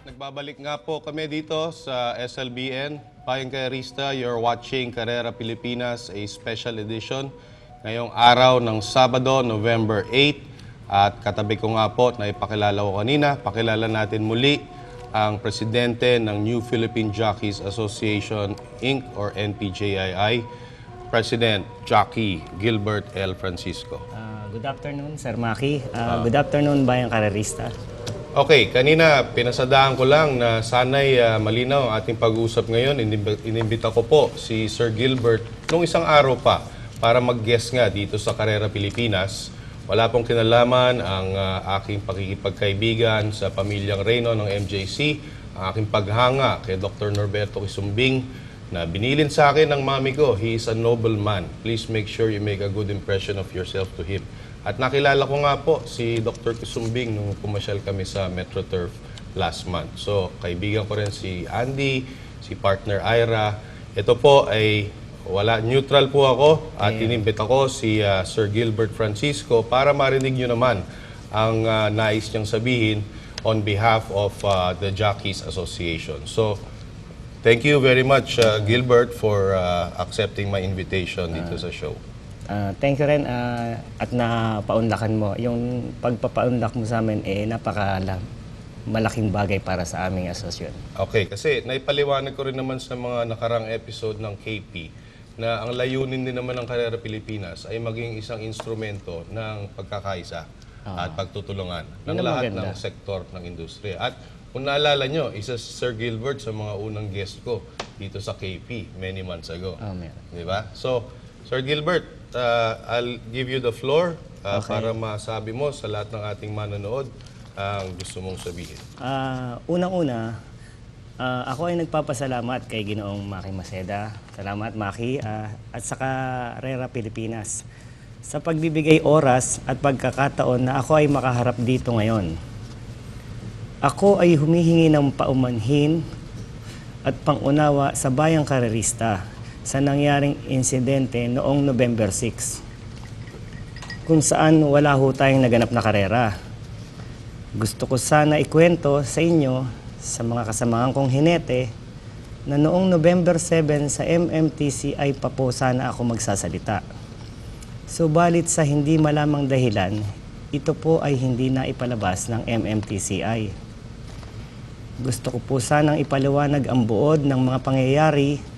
Nagbabalik nga po kami dito sa SLBN. Bayang Karerista, you're watching Karera Pilipinas, a special edition. Ngayong araw ng Sabado, November 8. At katabi ko nga po, na ipakilala ko kanina, pakilala natin muli ang presidente ng New Philippine Jockeys Association, Inc. or NPJII, President Jockey Gilbert L. Francisco. Good afternoon, Sir Maki. Good afternoon, Bayang Karerista. Okay, kanina pinasadaan ko lang na sana'y malinaw ang ating pag-uusap ngayon. Inimbita ko po si Sir Gilbert nung isang araw pa para mag-guest nga dito sa Karera Pilipinas. Wala pong kinalaman ang aking pakikipagkaibigan sa pamilyang Reyno ng MJC, ang aking paghanga kay Dr. Norberto Quisumbing na binilin sa akin ng mami ko. He is a noble man. Please make sure you make a good impression of yourself to him. At nakilala ko nga po si Dr. Quisumbing nung pumasyal kami sa MetroTurf last month. So, kaibigan ko rin si Andy, si partner Ira. Ito po ay neutral po ako at inimbita ko si Sir Gilbert Francisco para marinig nyo naman ang nais niyang sabihin on behalf of the Jockeys Association. So, thank you very much, Gilbert, for accepting my invitation dito sa show. Thank you rin at napaunlakan mo. Yung pagpapaunlak mo sa amin, malaking bagay para sa aming asosyon. Okay, kasi naipaliwanag ko rin naman sa mga nakarang episode ng KP na ang layunin din naman ng Karera Pilipinas ay maging isang instrumento ng pagkakaisa at pagtutulungan ng lahat ng sektor ng industriya. At kung naalala nyo, isa si Sir Gilbert sa mga unang guest ko dito sa KP many months ago. Di ba? So, Sir Gilbert, I'll give you the floor para masabi mo sa lahat ng ating manonood ang gusto mong sabihin. Unang-una, ako ay nagpapasalamat kay Ginoong Maki Maceda. Salamat, Maki, at saka Karera Pilipinas sa pagbibigay oras at pagkakataon na ako ay makaharap dito ngayon. Ako ay humihingi ng paumanhin at pangunawa sa Bayang Karerista sa nangyaring insidente noong November 6, kung saan wala ho tayong naganap na karera. Gusto ko sana ikwento sa inyo, sa mga kasamahan kong hinete, na noong November 7 sa MMTCI pa po sana ako magsasalita. Subalit sa hindi malamang dahilan, ito po ay hindi na ipalabas ng MMTCI. Gusto ko po sanang ipaliwanag ang buod ng mga pangyayari.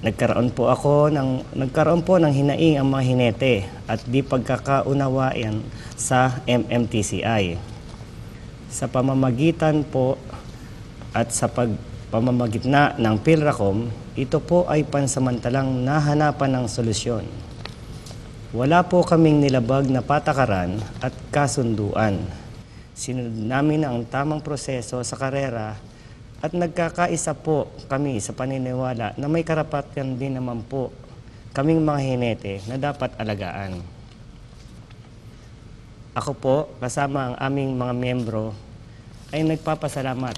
Nagkaroon po ng hinaing ang mga hinete at di pagkakaunawaan sa MMTCI. Sa pamamagitan po at sa pamamagitna ng PhilRacom, ito po ay pansamantalang nahanapan ng solusyon. Wala po kaming nilabag na patakaran at kasunduan. Sinunod namin ang tamang proseso sa karera at nagkakaisa po kami sa paniniwala na may karapatan din naman po kaming mga hinete na dapat alagaan. Ako po, kasama ang aming mga miyembro, ay nagpapasalamat.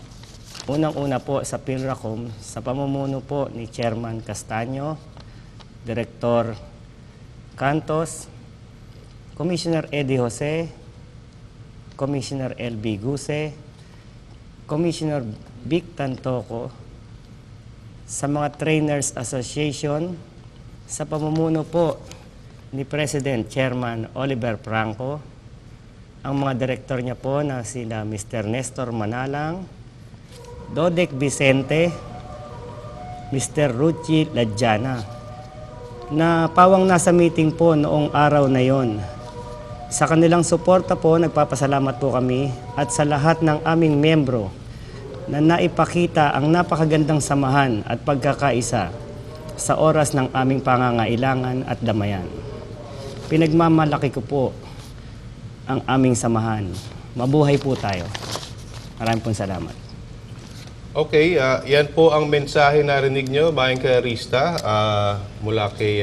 Unang-una po sa PhilRacom sa pamumuno po ni Chairman Castaño, Director Cantos, Commissioner Eddie Jose, Commissioner LB Guse, Commissioner Vic Tantoco, sa mga Trainers Association, sa pamumuno po ni President Chairman Oliver Franco, ang mga direktor niya po na sila Mr. Nestor Manalang, Dodek Vicente, Mr. Ruchi Ladjana, na pawang nasa meeting po noong araw na yon. Sa kanilang suporta po, nagpapasalamat po kami at sa lahat ng aming miyembro na naipakita ang napakagandang samahan at pagkakaisa sa oras ng aming pangangailangan at damayan. Pinagmamalaki ko po ang aming samahan. Mabuhay po tayo. Maraming pong salamat. Okay, yan po ang mensahe na rinig nyo, Bayang Karerista, mula kay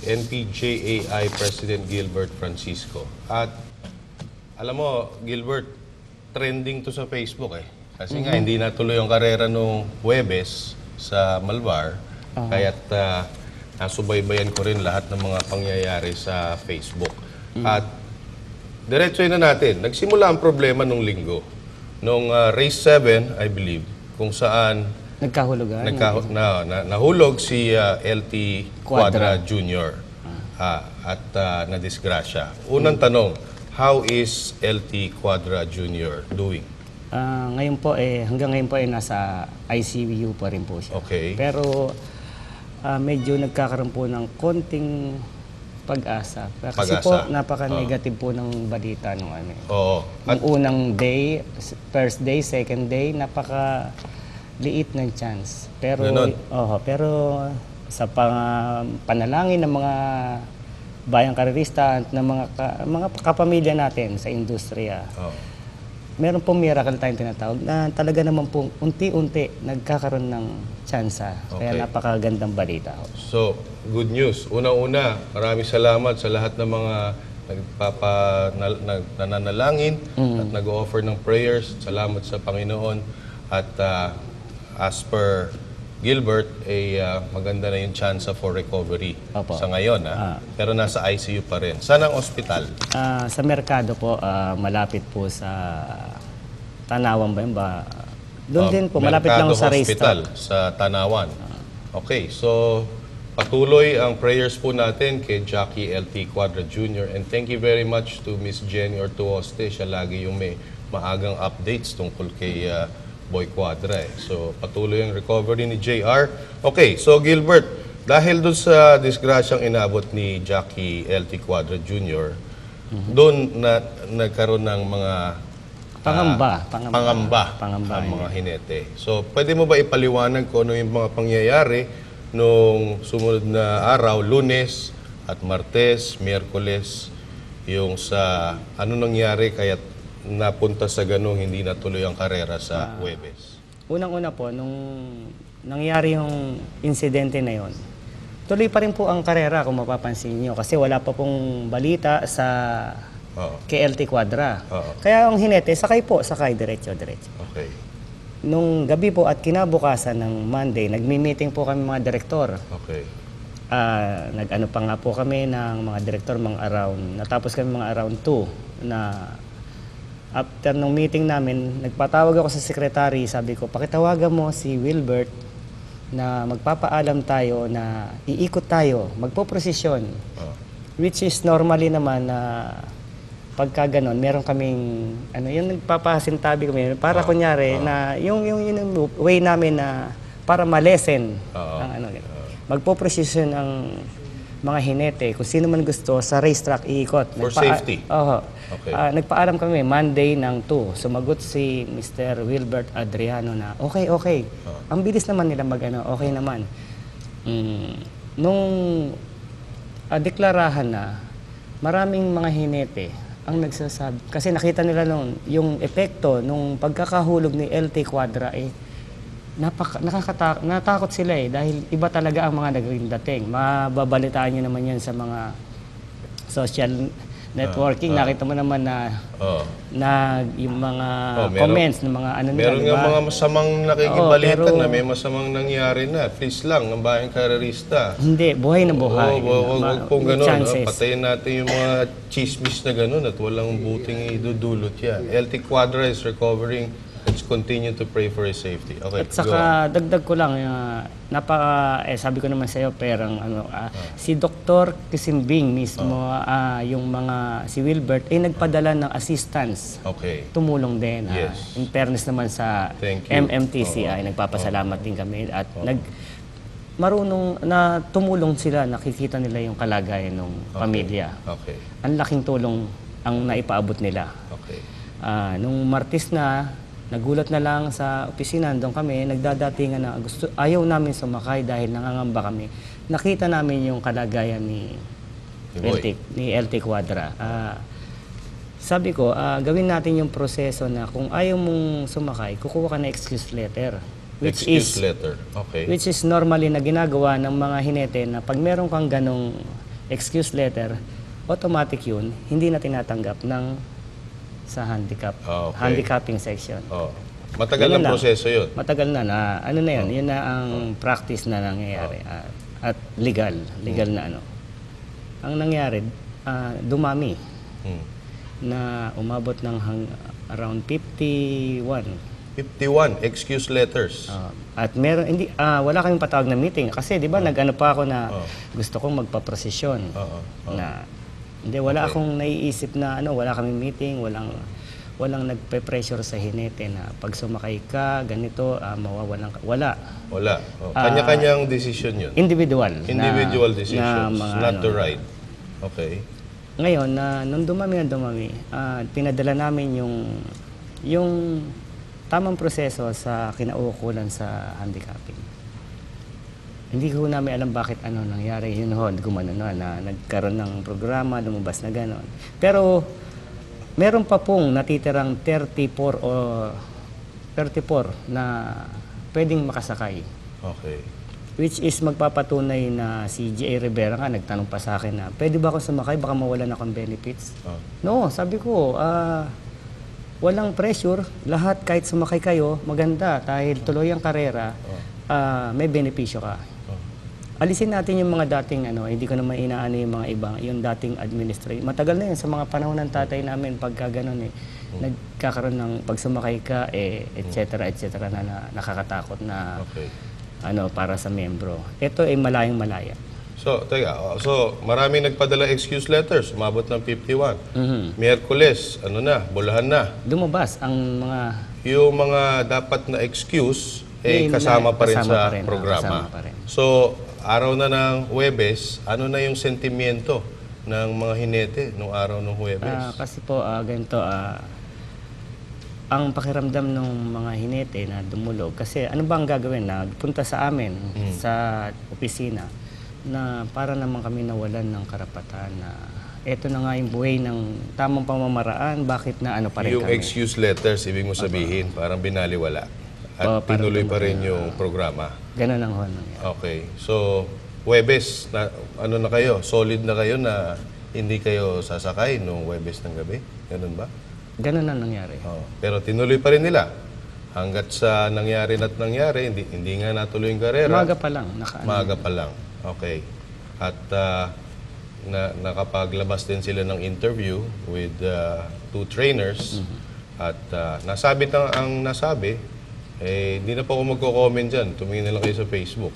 NPJAI President Gilbert Francisco. At alam mo, Gilbert, trending to sa Facebook eh. Kasi nga, hindi natuloy ang karera nung Huwebes sa Malvar. Kaya't nasubaybayan ko rin lahat ng mga pangyayari sa Facebook. At diretsoy na natin. Nagsimula ang problema nung linggo. nung race 7, I believe, kung saan Nagkahulugan. nahulog si LT Quadra Quadra. Jr. At nadisgrasya. Unang tanong, how is LT Quadra Jr. doing? Ngayon po hanggang ngayon po nasa ICU pa rin po siya. Okay. Pero medyo nagkakaroon po ng konting pag-asa. Kasi po Pag-asa. napaka-negative po ng balita nung ano. Oo. Ang unang day, first day, second day, napaka-liit ng chance. Pero Ganon. pero sa panalangin ng mga bayang karerista at ng mga kapamilya natin sa industriya, Oo. meron pong miracle tayong tinatawag na talaga naman pong unti-unti nagkakaroon ng tsansa. Kaya Okay. napakagandang balita ho. So, good news. Unang-una, maraming salamat sa lahat ng mga nananalangin at nag-offer ng prayers. Salamat sa Panginoon. At as per Gilbert, maganda na yung chance for recovery Opo. sa ngayon. Pero nasa ICU pa rin. Saan ang ospital? Sa merkado po, malapit po sa Tanawan ba yun ba? Doon din po, malapit lang Mercado sa Hospital racetrack. sa Tanawan. Okay, so patuloy ang prayers po natin kay Jackie LT Quadra Jr. And thank you very much to Miss Jenny Ortuoste. Siya lagi yung may maagang updates tungkol kay Boy Quadra. So patuloy ang recovery ni JR. Okay, so Gilbert, dahil doon sa disgrasyang inabot ni Jackie LT Quadra Jr., doon na nagkaroon ng mga Pangamba. ang mga hinete. So, pwede mo ba ipaliwanag kung ano yung mga pangyayari nung sumunod na araw, Lunes at Martes, Miyerkules, yung sa ano nangyari kaya napunta sa ganung hindi natuloy ang karera sa Huwebes? Unang-una po, nung nangyari yung insidente na yon, tuloy pa rin po ang karera kung mapapansin nyo. Kasi wala pa pong balita sa Oo. KLT Quadra. Oo. Kaya ang hinete, sakay diretso. Okay. Nung gabi po at kinabukasan ng Monday, nagmi-meeting po kami mga direktor. Okay. Nag-ano pa nga po kami ng mga direktor natapos kami mga around 2 na after nung meeting namin, nagpatawag ako sa secretary, sabi ko, pakitawagan mo si Wilbert na magpapaalam tayo na iikot tayo, magpoprosesyon. Oo. Which is normally naman na pagka ganon, meron kaming yung nagpapasintabi kami para kunyari na yung way namin na para ma-lessen ang magpo-precision ang mga hinete kung sino man gusto sa racetrack iikot. For safety. Okay. Nagpaalam kami Monday ng 2. Sumagot si Mr. Wilbert Adriano na okay. Ang bilis naman nila okay naman. Nung deklarahan na maraming mga hinete ang nagsasabi. Kasi nakita nila noon, yung epekto nung pagkakahulog ni LT Quadra natakot sila dahil iba talaga ang mga naging dating. Mababalitaan nyo naman yan sa mga social networking. Nakita mo naman na yung mga comments ng mga nila. Meron nga mga masamang nakikibalita pero na may masamang nangyari na. Please lang, ang bayang karerista. Hindi, buhay na buhay. Huwag pong May gano'n. chances. Patayin natin yung mga chismis na gano'n at walang buting idudulot yan. LT Quadra is recovering. Let's continue to pray for his safety. Okay, At saka dagdag ko lang, sabi ko naman sa iyo, perang si Dr. Kisimbing mismo, si Wilbert, nagpadala ng assistance. Okay. Tumulong din. Yes. In fairness naman sa Thank you. MMTCI, nagpapasalamat din kami. At marunong na tumulong sila, nakikita nila yung kalagayan ng pamilya. Okay. Ang laking tulong ang naipaabot nila. Okay. Nung Martes na, nagulat na lang sa opisina, doon kami, nagdadatingan na ayaw namin sumakay dahil nangangamba kami. Nakita namin yung kalagayan ni LT Quadra. Sabi ko, gawin natin yung proseso na kung ayaw mong sumakay, kukuha ka na excuse letter. Excuse letter. Okay. Which is normally na ginagawa ng mga hinete na pag meron kang ganong excuse letter, automatic yun, hindi na tinatanggap sa handicapping section. Matagal Ganun ang lang. proseso yun. Matagal na yun na ang practice na nangyayari at legal na Ang nangyari, dumami na umabot ng around 51. 51 excuse letters. At meron hindi wala kaming patawag na meeting kasi 'di ba nag-ano pa ako na gusto kong magpaprosesyon. Na hindi wala akong naiisip na wala kaming meeting, walang nagpe-pressure sa hinete na pag sumakay ka ganito mawawalan ka. Wala. Wala. Kanya-kanyang decision 'yun. Individual Decisions, mga not to ride. Okay. Ngayon nung dumami, pinadala namin yung tamang proseso sa kinauukulan sa handicapping. Hindi ko namin alam bakit nangyari yun gumano na nagkaroon ng programa, lumabas na gano'n. Pero meron pa pong natitirang 34 na pwedeng makasakay. Okay. Which is magpapatunay na si G.A. Rivera nga nagtanong pa sa akin na pwede ba akong sumakay, baka mawalan akong benefits? No, sabi ko, walang pressure, lahat kahit sumakay kayo, maganda dahil tuloy ang karera, may benepisyo ka. Alisin natin yung mga dating hindi ko naman inaano yung mga ibang, yung dating administrator. Matagal na yun sa mga panahon ng tatay namin pagka ganun nagkakaroon ng pag sumakay ka et cetera na nakakatakot na para sa membro. Ito ay malayang-malaya. So, maraming nagpadala excuse letters, umabot ng 51. Miyerkules, bulahan na. Lumabas ang mga Yung mga dapat na excuse, kasama pa rin sa programa. So, araw na ng Huwebes, ano na yung sentimiento ng mga hinete nung araw ng Huwebes? Kasi po, ganito, ang pakiramdam ng mga hinete na dumulog, kasi ano ba ang gagawin? Nagpunta sa amin, sa opisina, na para naman kami nawalan ng karapatan na eto na nga yung buhay ng tamang pamamaraan, bakit na pa rin Yung kami? excuse letters, ibig mo sabihin, parang binaliwala. At tinuloy pa rin yung programa. Ganun ang honor. Okay. So, Huwebes, na kayo? Solid na kayo na hindi kayo sasakay nung Huwebes ng gabi? Ganun ba? Ganun ang nangyari. Pero tinuloy pa rin nila. Hanggat sa nangyari, hindi nga natuloy yung karera. Maaga pa lang. Maaga pa lang. Okay. At nakapaglabas din sila ng interview with 2 trainers. At nasabi ang nasabi, hindi na po ako magko-comment dyan. Tumingin na lang kayo sa Facebook.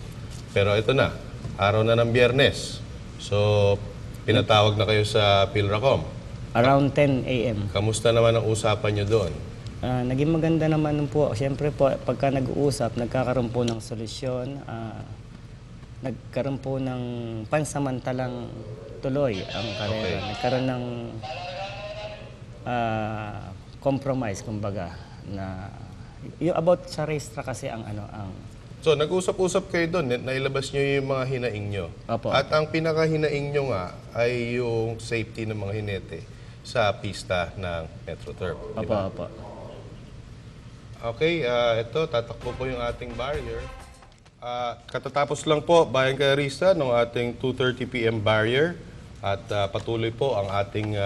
Pero ito na, araw na ng Biyernes. So, pinatawag na kayo sa Pilracom. Around 10 a.m. Kamusta naman ang usapan nyo doon? Naging maganda naman po. Siyempre po, pagka nag-uusap, nagkakaroon po ng solusyon. Nagkaroon po ng pansamantalang tuloy ang karera. Okay. Nagkaroon ng compromise, kumbaga, na yung about sa race track kasi ang So, nag-usap-usap kayo doon, nailabas nyo yung mga hinaing nyo. Opo. At ang pinaka-hinaing nyo nga ay yung safety ng mga hinete sa pista ng MetroTurf. Di ba? Opo. Okay, ito, tatakbo po yung ating barrier. Katatapos lang po, Bayan Karerista, ng ating 2:30 p.m. barrier. At patuloy po ang ating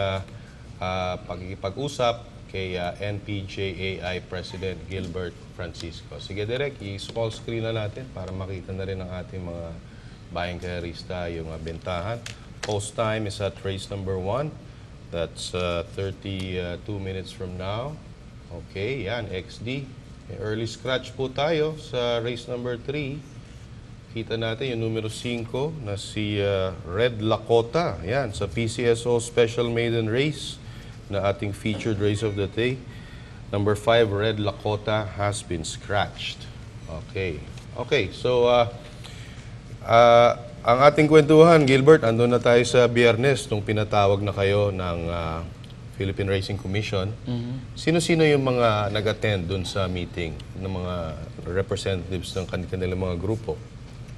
pagkikipag-usap kay NPJAI President Gilbert Francisco. Sige, Direk, i-small screen na natin para makita na rin ng ating mga Bayan Karerista yung bentahan. Post time is at race number 1. That's 32 minutes from now. Okay, yan, XD. Early scratch po tayo sa race number 3. Kita natin yung numero 5 na si Red Lakota. Yan, sa PCSO Special Maiden Race na ating featured race of the day. Number 5, Red Lakota has been scratched. Okay. Okay, so ang ating kwentuhan, Gilbert, andun na tayo sa Biyernes nung pinatawag na kayo ng Philippine Racing Commission. Sino-sino yung mga nag-attend dun sa meeting ng mga representatives ng kanilang mga grupo?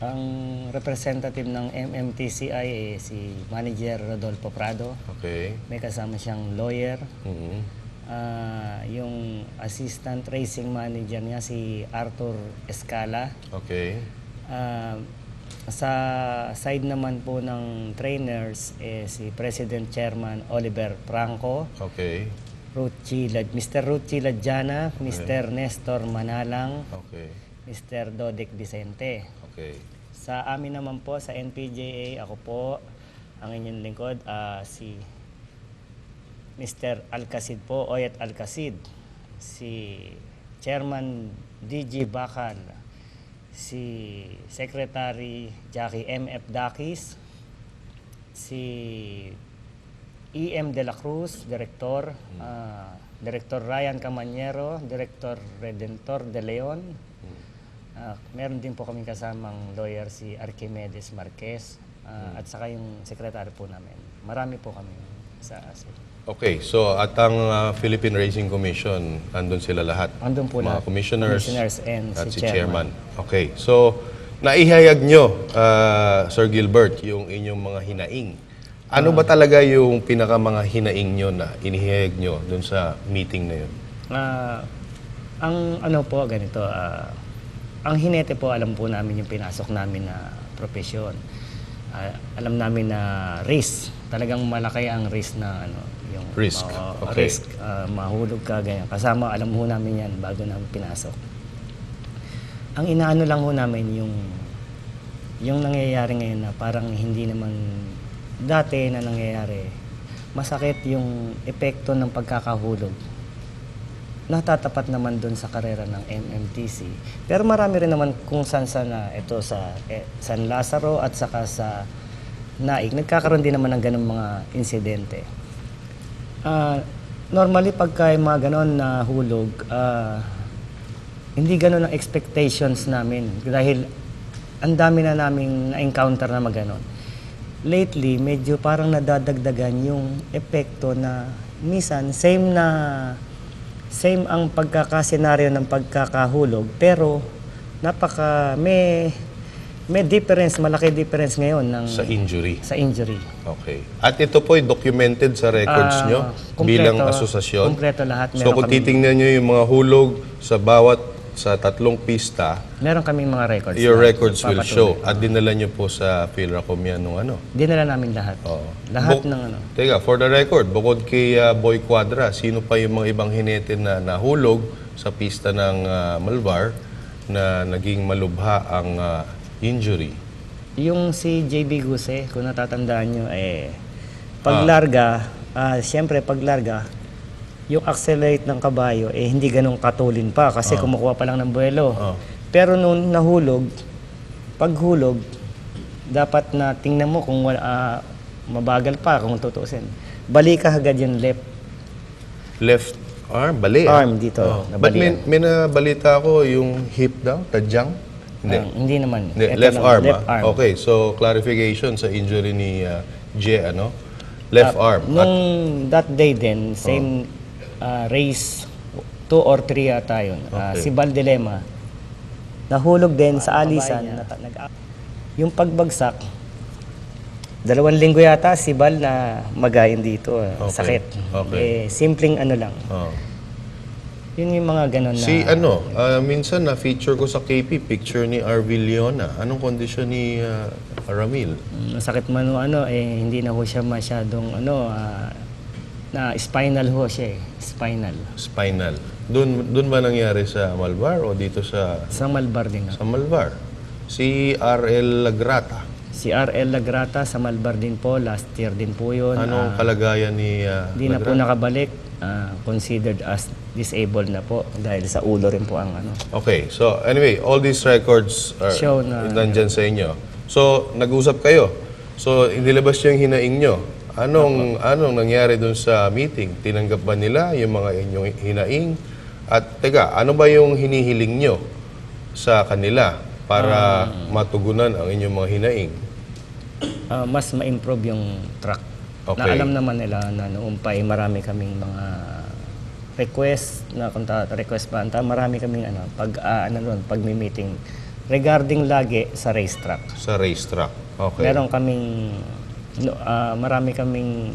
Ang representative ng MMTCI si Manager Rodolfo Prado. Okay. May kasama siyang lawyer. Mhm. Yung assistant racing manager niya si Arthur Escala. Okay. Sa side naman po ng trainers si President Chairman Oliver Franco, Okay. Mr. Ruchi Ladjana, Mr. Nestor Manalang, Okay. Mr. Dodek Vicente. Okay. Sa amin naman po, sa NPJA, ako po, ang inyong lingkod, si Mr. Alcacid po, Oyet Alcacid. si Chairman DG Bakal, si Secretary Jackie M.F. Dakis, si E.M. De La Cruz, Director, Director Ryan Camanyero, Director Redentor De Leon. Meron din po kaming kasamang lawyer si Archimedes Marquez at saka yung secretary po namin. Marami po kami sa ASEC. Okay, so at ang Philippine Racing Commission, andun sila lahat? Andun po mga lahat. commissioners, And at si si chairman. chairman. Okay, so naihayag nyo, Sir Gilbert, yung inyong mga hinaing. Ano ba talaga yung pinaka mga hinaing nyo na inihayag nyo dun sa meeting na yun? Ang ano po, ganito, ang hinete po, alam po namin yung pinasok namin na profesyon. Alam namin na risk, talagang malaki ang risk na ano, yung Risk, okay. risk, mahulog ka, ganyan. Kasama, alam ho namin yan bago namin pinasok. Ang inaano lang ho namin yung nangyayari ngayon na parang hindi naman dati na nangyayari. Masakit yung epekto ng pagkakahulog. Natatapat naman doon sa karera ng MMTC. Pero marami rin naman kung saan na ito sa San Lazaro at saka sa Naik. Nagkakaroon din naman ng ganung mga insidente. Normally, pagka yung mga ganon na hulog, hindi ganon ang expectations namin. Dahil ang dami na naming na-encounter na maganon. Lately, medyo parang nadadagdagan yung epekto na minsan same ang pagkakasenaryo ng pagkakahulog, pero may difference, malaki difference ngayon ng Sa injury. sa injury. Okay. At ito po'y documented sa records nyo bilang asosasyon. Kumpleto lahat. So kung titingnan nyo yung mga hulog sa tatlong pista, Meron kaming mga records. your na records will show. papatuloy. At dinala nyo po sa PhilRacom yan nung ano. Dinala namin lahat. Oo. Lahat ng ano. Teka, for the record, bukod kay Boy Quadra, sino pa yung mga ibang hinete na nahulog sa pista ng Malvar na naging malubha ang injury? Yung si JB Guse, kung natatandaan nyo, paglarga, siyempre paglarga, yung accelerate ng kabayo, hindi ganun katulin pa kasi kumukuha pa lang ng buwelo. Pero nung nahulog, paghulog, dapat na tingnan mo kung mabagal pa kung tutusin. Balik ka agad yung Left arm? Bali? arm dito. But nabalian. may nabalita ko yung hip daw, tadyang? Hindi. Hindi naman. Hindi, Ito left naman, arm. left arm. Okay, so clarification sa injury ni J, ano? Left arm. At Nung that day din, same race, 2 or 3 yata yun. Okay. Si Valdelema, nahulog din sa alisan. Yung pagbagsak, 2 linggo yata si Val na magayin dito. Okay. Sakit. Okay. Simpleng ano lang. oh. Yun yung mga ganun na... Si minsan na-feature ko sa KP, picture ni Arvil Leona. Anong kondisyon ni Ramil? Masakit man o hindi na ho siya masyadong na spinal ho siya Spinal. Spinal. Doon ba nangyari sa Malvar o dito sa Sa Malbar din. sa Malvar? Si RL Lagrata. Si R.L. Lagrata sa Malbar din po, last year din po yun. Anong kalagayan ni Hindi na po nakabalik, considered as disabled na po dahil sa ulo rin po ang ano. Okay, so anyway, all these records are Show na- nandyan sa inyo. So, nag-usap kayo. So, inilabas niyo yung hinaing nyo. Anong nangyari dun sa meeting? Tinanggap ba nila yung mga inyong hinaing? At teka, ano ba yung hinihiling nyo sa kanila para matugunan ang inyong mga hinaing? Mas ma-improve yung track. Okay. Na alam naman nila na noong pa marami kaming mga request na kung request ba marami kaming pag may meeting regarding lagi sa racetrack. Sa racetrack. Okay. Meron kaming marami kaming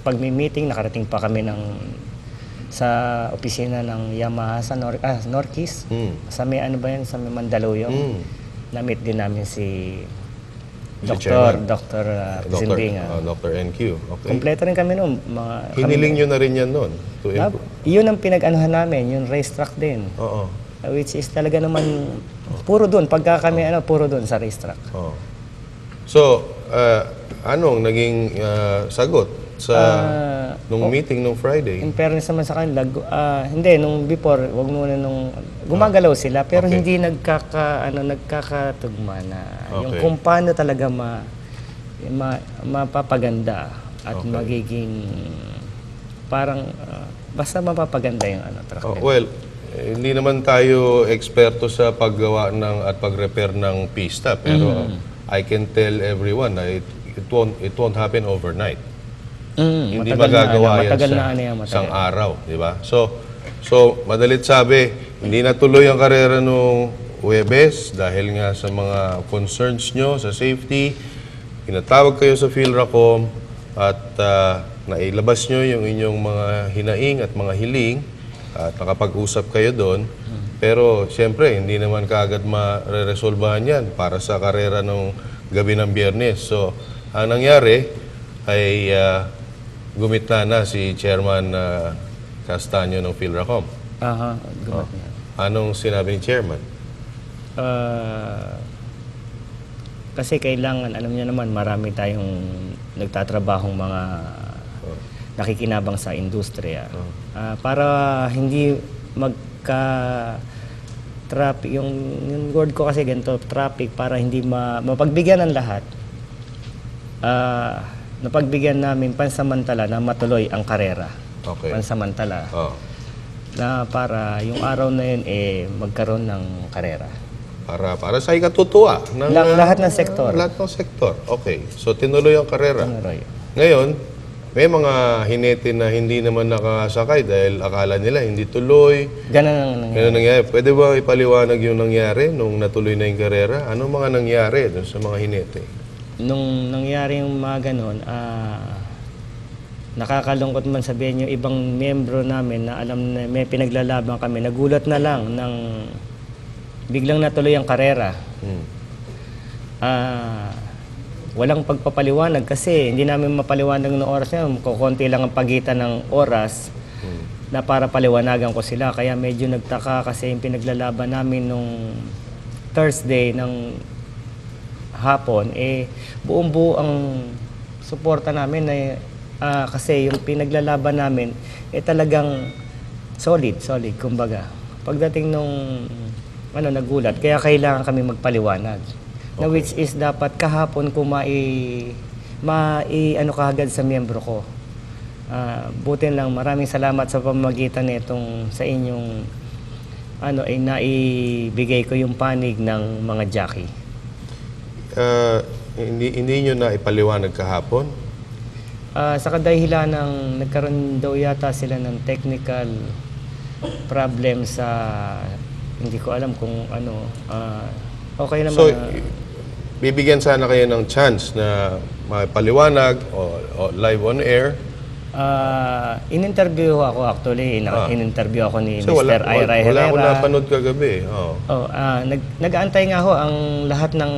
pag may meeting nakarating pa kami sa opisina ng Yamaha sa Norquis. Sa may ano ba yan? Sa may Mandaluyong. Na-meet din namin si Dr. Zimbinga. Dr. NQ. Okay. Kompleto rin kami noon. Hiniling nyo na rin yan noon? Yun ang pinag-anuhan namin, yung racetrack din. Oo. Which is talaga naman, puro doon. Pagka kami, puro doon sa racetrack. Oo. So, anong naging sagot sa nung meeting nung Friday? In fairness naman sa kanila, hindi, nung before, wag muna nung, gumagalaw sila, pero Okay. hindi nagkakatugma na yung Okay. kung paano talaga mapapaganda at Okay. magiging parang, basta mapapaganda yung track nila. Well, hindi naman tayo eksperto sa paggawa at pag-repair ng pista, pero I can tell everyone na it won't happen overnight. Hindi magagawa yan matagal sa na ano yan, matagal. isang araw, di ba? So madalit sabi, hindi natuloy ang karera nung Huwebes dahil nga sa mga concerns nyo sa safety. Pinatawag kayo sa PhilRacom at nailabas nyo yung inyong mga hinaing at mga hiling at nakapag-usap kayo doon. Pero siyempre, hindi naman kaagad ma-resolbahan yan para sa karera ng gabi ng Biyernes. So, ang nangyari ay gumita na si Chairman Castaño ng PhilRacom. Aha, gumat na. Anong sinabi ni Chairman? Kasi kailangan, alam niyo naman, marami tayong nagtatrabahong mga nakikinabang sa industriya. Para hindi traffic, yung word ko kasi ganito, traffic, para hindi mapagbigyan ng lahat. Napagbigyan namin pansamantala na matuloy ang karera. Okay. Pansamantala. Oh. Na para yung araw na yun magkaroon ng karera. Para sa ikatutuwa ng Lahat ng sektor. Lahat ng sektor. Okay. So tinuloy ang karera. Tuloy. Ngayon, may mga hinete na hindi naman nakasakay dahil akala nila hindi tuloy. Ganun ang nangyari. Ganun nangyari. Pwede ba ipaliwanag yung nangyari nung natuloy na yung karera? Ano mga nangyari dun sa mga hinete? Nung nangyari yung mga ganun, nakakalungkot man sabihin yung ibang membro namin na alam na may pinaglalaban kami, nagulat na lang ng biglang natuloy ang karera. Walang pagpapaliwanag kasi hindi namin mapaliwanag ng oras na yun. Kukunti lang ang pagitan ng oras na para paliwanagan ko sila. Kaya medyo nagtaka kasi yung pinaglalaban namin nung Thursday ng hapon, buong-buo ang suporta namin na kasi yung pinaglalaban namin talagang solid, kumbaga. Pagdating nung nagulat, kaya kailangan kami magpaliwanag. Na which is dapat kahapon ko kaagad sa miyembro ko. Buti lang, maraming salamat sa pamamagitan nitong sa inyong naibigay ko yung panig ng mga jockey. Hindi nyo na ipaliwanag kahapon? Sa kadahilan ng nagkaroon daw yata sila ng technical problem sa hindi ko alam kung okay naman. So, bibigyan sana kayo ng chance na mapaliwanag o live on air. In-interview ako actually. In-interview ako ni So, Mr. Ira Herrera. wala akong napanood kagabi. Nag-aantay nga ho ang lahat ng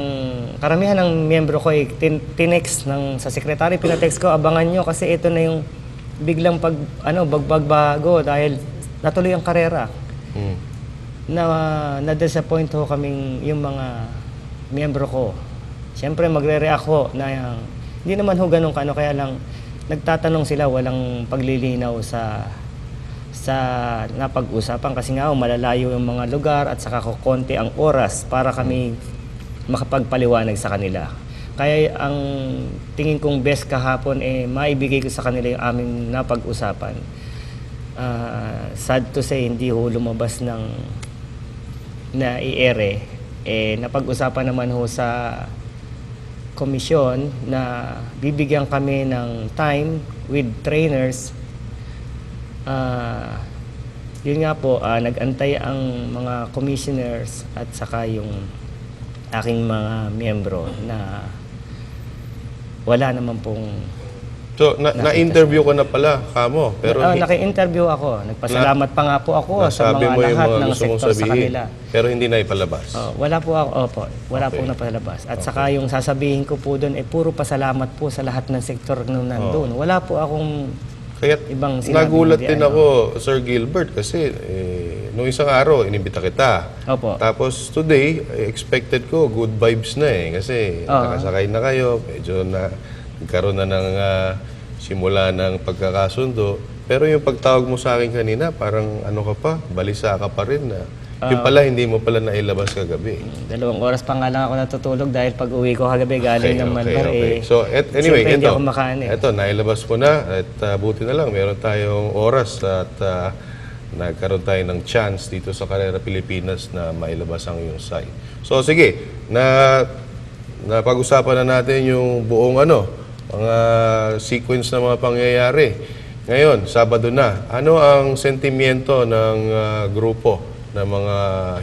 karamihan ng miyembro ko tinext sa secretary, pinatext ko, abangan nyo kasi ito na yung biglang bagbago dahil natuloy ang karera. Na-disappoint ho kaming yung mga miyembro ko. Siyempre magre-react ho na hindi naman ho ganun kaya lang nagtatanong sila, walang paglilinaw sa napag-usapan kasi nga malalayo yung mga lugar at saka konti ang oras para kami makapagpaliwanag sa kanila. Kaya ang tingin kong best kahapon maibigay ko sa kanila yung aming napag-usapan. Sad to say, hindi ho lumabas ng na i-ere. Napag-usapan naman ho sa komisyon na bibigyan kami ng time with trainers. Yun nga po, nag-antay ang mga commissioners at saka yung aking mga miyembro na wala naman pong... So, na-interview ko na pala, kamo. Pero naki-interview ako. Nagpasalamat pa nga po ako sa nasabi mga mo yung lahat mga ng gusto mong sektor sa sabihin. kanila. Pero hindi na ipalabas. Wala po ako, wala Okay. pong napalabas. At saka yung sasabihin ko po doon, puro pasalamat po sa lahat ng sektor nung nandun. Wala po akong Kaya ibang sinabi nagulat hindi, din ako, Sir Gilbert, kasi nung isang araw, inimbita kita. Opo. Tapos today, expected ko, good vibes na kasi nakasakay na kayo, medyo nagkaroon na ng simula ng pagkakasundo. Pero yung pagtawag mo sa akin kanina, parang ano ka pa, balisa ka pa rin na. Yung pala, hindi mo pala nailabas kagabi. 2 oras pa nga lang ako natutulog dahil pag uwi ko kagabi galing ng Malbar So, anyway, siyempre hindi ito. ako makain eh. Ito, nailabas mo na at buti na lang, meron tayong oras at nagkaroon tayo ng chance dito sa Karera Pilipinas na mailabas ang iyong site. So, sige, napag-usapan na natin yung buong mga sequence ng mga pangyayari. Ngayon, Sabado na, ano ang sentimiento ng grupo ng mga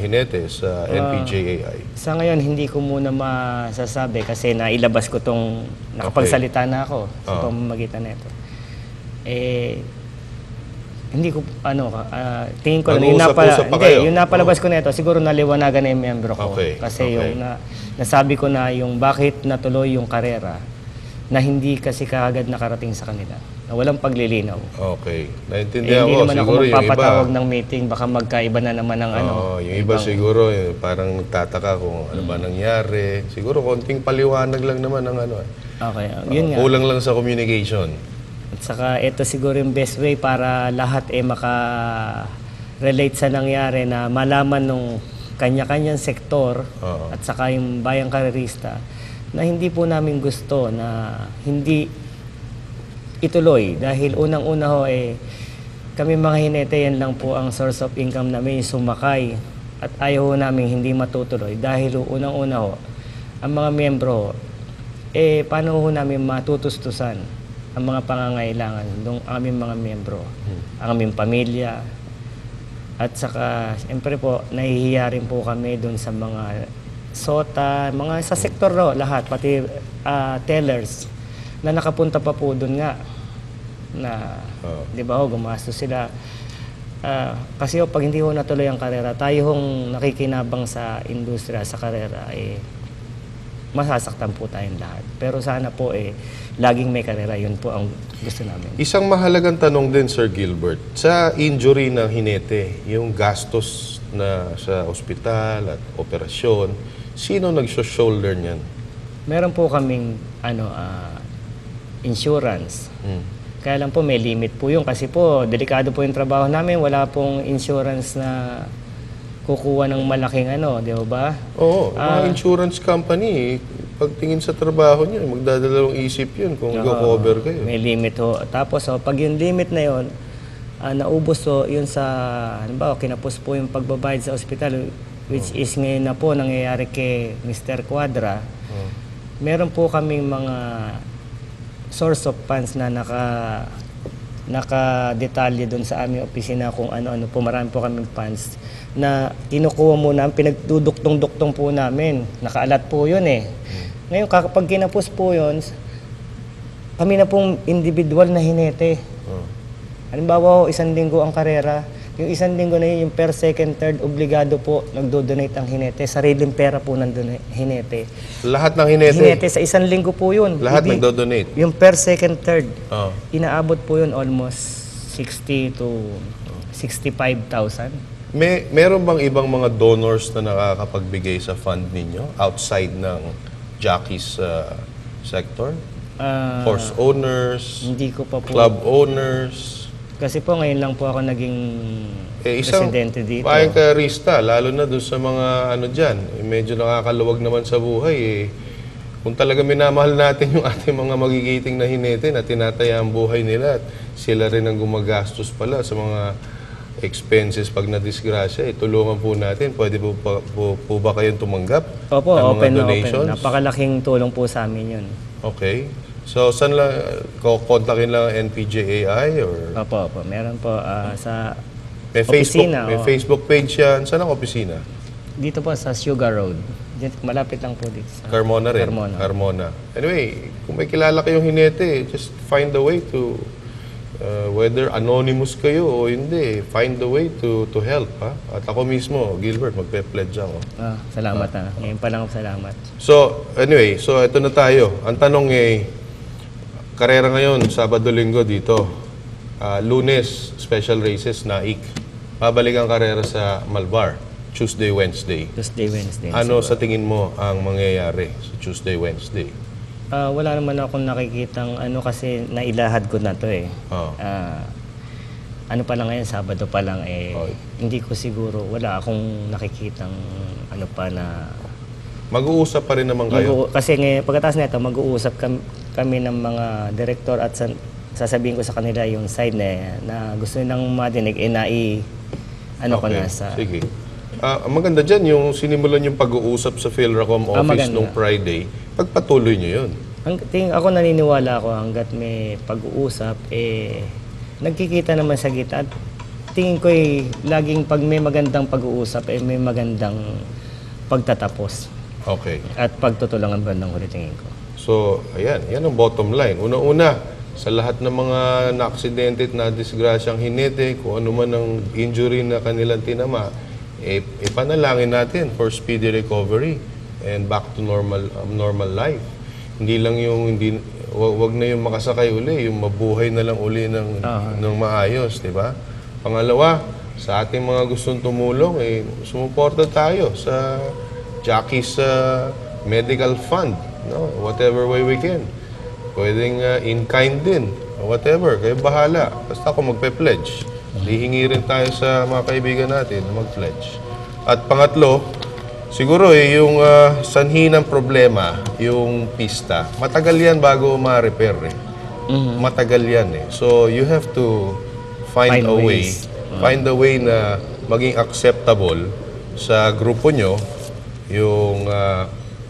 hinete sa NPJAI? Sa ngayon, hindi ko muna masasabi kasi nailabas ko tong nakapagsalita na ako sa pamamagitan nito. Hindi ko, tingin ko lang, Mag-uusap-usap pa kayo? yung napalabas ko nito, siguro naliwanagan na yung membro ko. Okay, Kasi okay. yung nasabi ko na yung bakit natuloy yung karera na hindi kasi kaagad nakarating sa kanila. Na walang paglilinaw. Okay. Naintindihan Hindi ko. naman ako Siguro yung iba, magpapatawag ng meeting, baka magkaiba na naman ng yung iba siguro parang nagtataka kung ano ba nangyari. Siguro konting paliwanag lang naman ng Okay, yun nga. kulang lang sa communication. At saka ito siguro yung best way para lahat maka-relate sa nangyari na malaman nung kanya-kanyang sektor Oo. at saka yung bayang karerista na hindi po namin gusto na hindi ituloy dahil unang-una ho kami mga hinete yan lang po ang source of income namin sumakay at ayaw ho namin hindi matutuloy dahil unang-una ho ang mga miyembro paano ho namin matutustusan ang mga pangangailangan ng aming mga miyembro, ang aming pamilya at saka siyempre po nahihiya rin po kami doon sa mga SOTA, mga sa sektor lahat, pati tellers na nakapunta pa po doon nga na di ba gumastos sila kasi pag hindi ho natuloy ang karera tayo hong nakikinabang sa industriya sa karera masasaktan po tayong lahat pero sana po laging may karera, yun po ang gusto namin. Isang mahalagang tanong din, Sir Gilbert, sa injury ng hinete, yung gastos na sa ospital at operasyon, sino nag-shoulder niyan? Meron po kaming insurance. Kaya lang po may limit po yun kasi po delikado po yung trabaho namin. Wala pong insurance na kukuha ng malaking di ba? Oo, mga insurance company, pagtingin sa trabaho niyo, magdadalawang isip yun kung go-cover kayo. May limit ho. Tapos pag yung limit na yun, naubos yun sa, halimbawa, kinapos po yung pagbabayad sa ospital, which is ngayon na po nangyayari kay Mr. Quadra. Meron po kaming mga source of funds na nakadetalye doon sa aming opisina kung ano-ano po. Marami po kaming funds na kinukuha muna, pinagduduktong-duktong po namin. Nakaalat po yun Ngayon, kapag kinapos po yun, kami na pong individual na hinete. Halimbawa, 1 linggo ang karera. Yung 1 linggo na yun, yung per second, third, obligado po nagdo-donate ang hinete. Sariling pera po ng hinete. Lahat ng hinete? Hinete sa 1 linggo po yun. Lahat nagdo-donate? Yung per second, third. Inaabot po yun almost 60 to 65,000. Meron bang ibang mga donors na nakakapagbigay sa fund ninyo outside ng jockeys sector? Horse owners, Hindi ko pa po. club owners. Kasi po ngayon lang po ako naging Isang presidente dito. payang karista, lalo na doon sa mga dyan, medyo nakakaluwag naman sa buhay Kung talaga minamahal natin yung ating mga magigiting na hinete na tinataya ang buhay nila at sila rin ang gumagastos pala sa mga expenses pag na-disgrasya, tulungan po natin. Pwede po ba kayong tumanggap Opo, ng mga open na donations? open. Napakalaking tulong po sa amin yun. Okay. So, saan lang, kontakin lang ang NPJAI or Opo. Meron po sa may Facebook, opisina. may Facebook page yan. Saan ang opisina? Dito po sa Sugar Road. Malapit lang po dito. Sa Carmona rin. Carmona. Anyway, kung may kilala kayong hinete, just find a way to, whether anonymous kayo o hindi, find a way to help. At ako mismo, Gilbert, magpe-pledge ako. Salamat Ngayon pa lang ako salamat. So, anyway, ito na tayo. Ang tanong karera ngayon, Sabado-Linggo dito. Lunes, special races, Naik. Babalik ang karera sa Malbar, Tuesday, Wednesday. Tuesday, Wednesday. Ano sa tingin mo ang mangyayari sa Tuesday, Wednesday? Wala naman akong nakikitang ano kasi nailahad ko na to eh. Oo. Ano pa lang ngayon, Sabado pa lang eh. Oh. Hindi ko siguro, wala akong nakikitang ano pa na... Mag-uusap pa rin naman kayo. Kasi ngayon, pagkatapos nito, mag-uusap kami ng mga direktor at sasabihin ko sa kanila yung side na gusto nilang madinig, ano ko na sa... Sige. Ang maganda dyan, yung sinimulan yung pag-uusap sa PhilRacom office maganda. nung Friday, pagpatuloy nyo yun. Ako naniniwala ako hanggat may pag-uusap, nagkikita naman sa gitna. At tingin ko laging pag may magandang pag-uusap, may magandang pagtatapos. Okay. At pagtutulangan ba ng huli tingin ko. So, ayan. Yan ang bottom line. Una-una, sa lahat ng mga na-aksidente at na-disgrasyang hinete, kung ano man ang injury na kanilang tinama, ipanalangin natin for speedy recovery and back to normal life. Hindi lang yung wag na yung makasakay uli, yung mabuhay na lang uli ng maayos, di ba? Pangalawa, sa ating mga gustong tumulong, sumuporta tayo sa Jackie's medical fund, no? Whatever way we can. Pwedeng in-kind din, whatever, kayo bahala. Basta ako magpe-pledge. Hihingi rin tayo sa mga kaibigan natin na mag-pledge. At pangatlo, siguro yung sanhi ng problema, yung pista, matagal yan bago ma-repair eh. Matagal yan eh. So you have to find a way. ways. Find a way na maging acceptable sa grupo nyo yung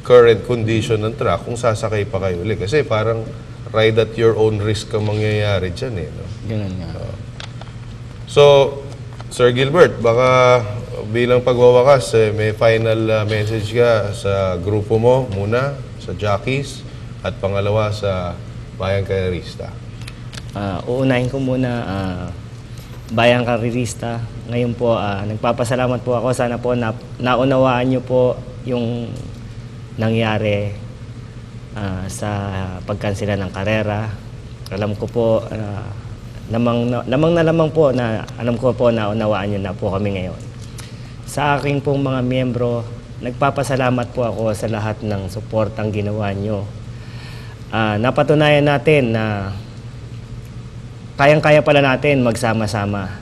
current condition ng truck kung sasakay pa kayo ulit. Kasi parang ride at your own risk ang mangyayari dyan eh. No? Ganun nga. So, Sir Gilbert, baka bilang pagwawakas, may final message ka sa grupo mo muna, sa Jockeys, at pangalawa sa Bayang Karerista. Uunahin ko muna, Bayang Karerista. Ngayon po, nagpapasalamat po ako. Sana po naunawaan niyo po yung nangyari sa pagkansela ng karera. Alam ko po, lamang po na alam ko po na unawaan niyo na po kami ngayon. Sa aking pong mga miyembro, nagpapasalamat po ako sa lahat ng suportang ginawa niyo. Napatunayan natin na kayang-kaya pala natin magsama-sama.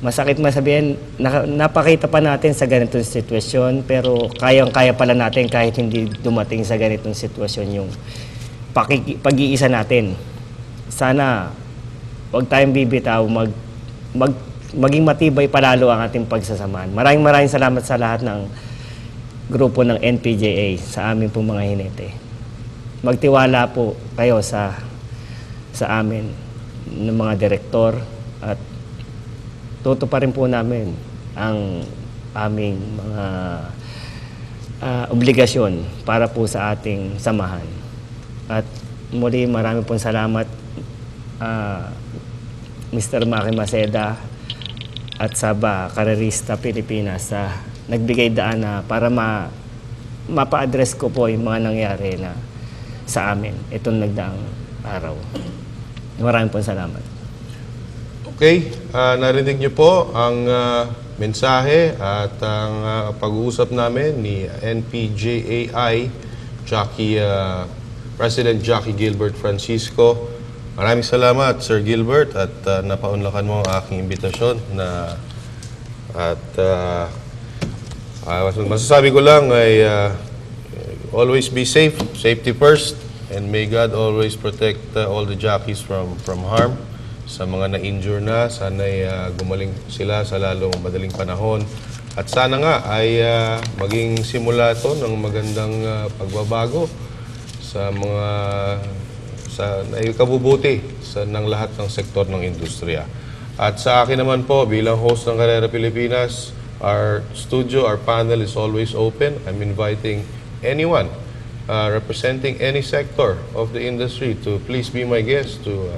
Masakit masabihin, napakita pa natin sa ganitong sitwasyon, pero kayang-kaya pala natin kahit hindi dumating sa ganitong sitwasyon yung pag-iisa natin. Sana huwag tayong bibitaw, maging matibay palalo ang ating pagsasamahan. Maraming salamat sa lahat ng grupo ng NPJA, sa amin pong mga hinete. Magtiwala po kayo sa amin ng mga direktor at tutuparin po namin ang aming mga obligasyon para po sa ating samahan. At muli marami pong salamat Mr. Maki Maceda at sa Karerista Pilipinas sa nagbigay daan na para mapa-address ko po yung mga nangyari na sa amin itong nagdaang araw. Maraming pong salamat. Okay, narinig niyo po ang mensahe at ang pag-uusap namin ni NPJAI President Jackie Gilbert Francisco. Maraming salamat, Sir Gilbert, at napaunlakan mo ang aking imbitasyon masasabi ko lang ay always be safe, safety first, and may God always protect all the jockeys from harm. Sa mga na-injure na, sana'y gumaling sila sa lalong madaling panahon. At sana nga ay maging simula ito ng magandang pagbabago sa mga ikabubuti ng lahat ng sektor ng industriya. At sa akin naman po, bilang host ng Karera Pilipinas, our studio, our panel is always open. I'm inviting anyone representing any sector of the industry to please be my guest to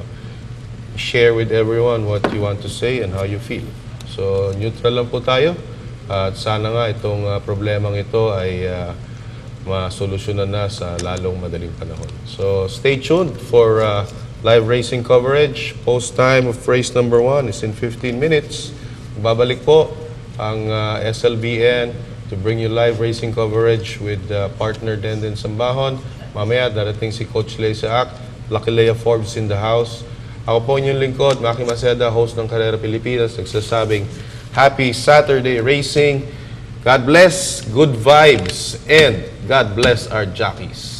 share with everyone what you want to say and how you feel. So, neutral lang po tayo. At sana nga itong problemang ito ay masolusyonan na sa lalong madaling panahon. So, stay tuned for live racing coverage. Post time of race number 1 is in 15 minutes. Babalik po ang SLBN to to bring you live racing coverage with partner Denden Sambahon. Mamaya darating si Coach Lea Saak, Lucky Lea Forbes in the house. Ako po inyong lingkod, Maki Maceda, host ng Karera Pilipinas, nagsasabing Happy Saturday Racing. God bless, good vibes, and God bless our jockeys.